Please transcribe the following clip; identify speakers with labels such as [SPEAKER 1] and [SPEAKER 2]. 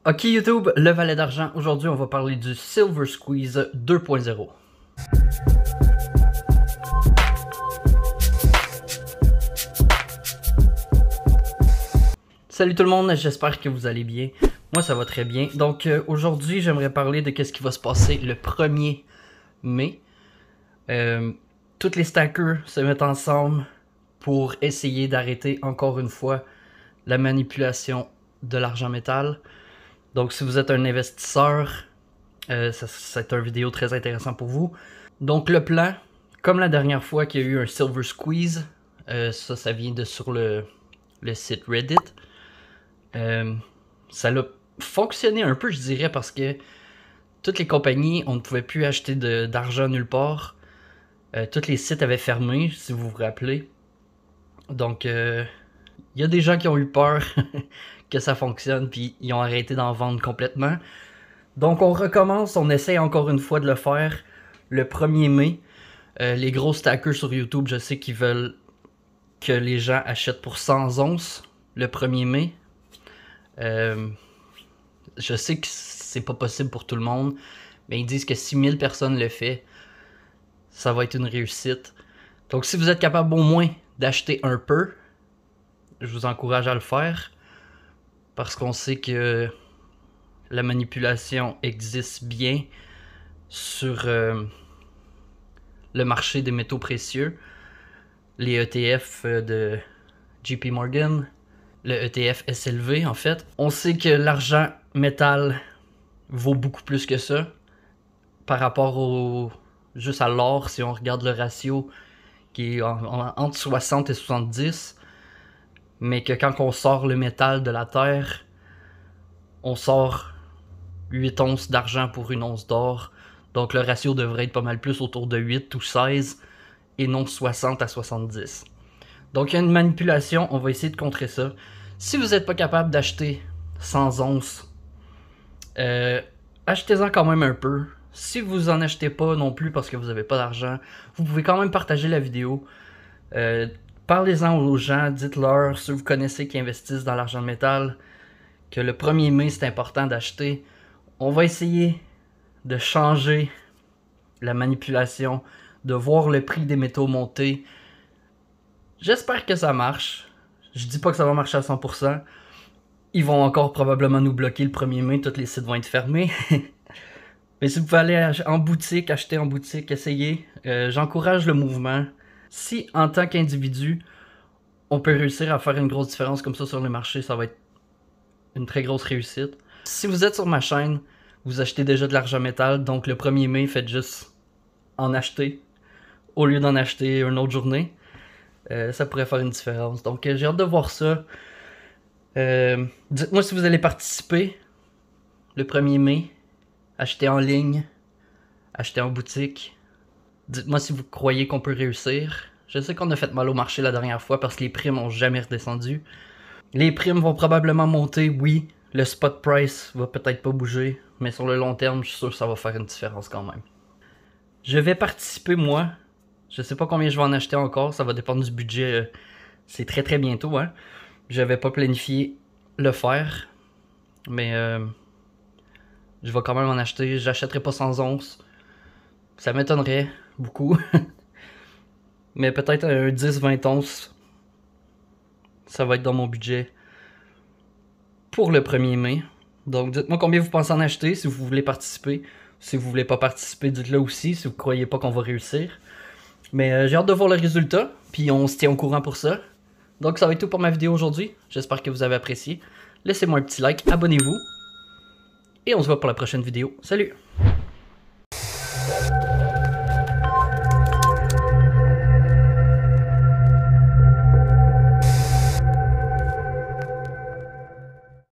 [SPEAKER 1] Ok YouTube, le valet d'argent, aujourd'hui on va parler du Silver Squeeze 2.0. Salut tout le monde, j'espère que vous allez bien. Moi ça va très bien. Donc aujourd'hui j'aimerais parler de ce qui va se passer le 1er mai. Toutes les stackers se mettent ensemble pour essayer d'arrêter encore une fois la manipulation de l'argent métal. Donc si vous êtes un investisseur, c'est une vidéo très intéressante pour vous. Donc le plan, comme la dernière fois qu'il y a eu un Silver Squeeze, ça vient de sur le site Reddit. Ça a fonctionné un peu, je dirais, parce que toutes les compagnies, on ne pouvait plus acheter d'argent nulle part. Tous les sites avaient fermé, si vous vous rappelez. Donc il y a des gens qui ont eu peur que ça fonctionne, puis ils ont arrêté d'en vendre complètement. Donc on recommence, on essaie encore une fois de le faire le 1er mai. Les gros stackers sur YouTube, je sais qu'ils veulent que les gens achètent pour 100 onces le 1er mai. Je sais que c'est pas possible pour tout le monde, mais ils disent que 6000 personnes le font, ça va être une réussite. Donc si vous êtes capable au moins d'acheter un peu, je vous encourage à le faire. Parce qu'on sait que la manipulation existe bien sur le marché des métaux précieux. Les ETF de JP Morgan, le ETF SLV en fait. On sait que l'argent métal vaut beaucoup plus que ça. Par rapport juste à l'or, si on regarde le ratio qui est entre 60 et 70. Mais que quand on sort le métal de la terre, on sort 8 onces d'argent pour une once d'or. Donc le ratio devrait être pas mal plus autour de 8 ou 16 et non 60 à 70. Donc il y a une manipulation, on va essayer de contrer ça. Si vous n'êtes pas capable d'acheter 100 onces, achetez-en quand même un peu. Si vous en achetez pas non plus parce que vous n'avez pas d'argent, vous pouvez quand même partager la vidéo. Parlez-en aux gens, dites-leur, ceux que vous connaissez qui investissent dans l'argent de métal, que le 1er mai c'est important d'acheter. On va essayer de changer la manipulation, de voir le prix des métaux monter. J'espère que ça marche. Je dis pas que ça va marcher à 100%. Ils vont encore probablement nous bloquer le 1er mai, tous les sites vont être fermés. Mais si vous pouvez aller en boutique, acheter en boutique, essayez. J'encourage le mouvement. Si en tant qu'individu, on peut réussir à faire une grosse différence comme ça sur le marché, ça va être une très grosse réussite. Si vous êtes sur ma chaîne, vous achetez déjà de l'argent métal, donc le 1er mai, faites juste en acheter au lieu d'en acheter une autre journée. Ça pourrait faire une différence. Donc j'ai hâte de voir ça. Dites-moi si vous allez participer le 1er mai. Achetez en ligne, achetez en boutique. Dites-moi si vous croyez qu'on peut réussir. Je sais qu'on a fait mal au marché la dernière fois parce que les primes n'ont jamais redescendu. Les primes vont probablement monter, oui. Le spot price va peut-être pas bouger. Mais sur le long terme, je suis sûr que ça va faire une différence quand même. Je vais participer moi. Je sais pas combien je vais en acheter encore. Ça va dépendre du budget. C'est très très bientôt. Hein. Je vais pas planifier le faire. Mais je vais quand même en acheter. J'achèterai pas 100 onces. Ça m'étonnerait beaucoup. Mais peut-être un 10-20 onces. Ça va être dans mon budget pour le 1er mai. Donc dites-moi combien vous pensez en acheter si vous voulez participer. Si vous voulez pas participer, dites-le aussi si vous croyez pas qu'on va réussir. Mais j'ai hâte de voir le résultat. Puis on se tient au courant pour ça. Donc ça va être tout pour ma vidéo aujourd'hui. J'espère que vous avez apprécié. Laissez-moi un petit like, abonnez-vous. Et on se voit pour la prochaine vidéo. Salut!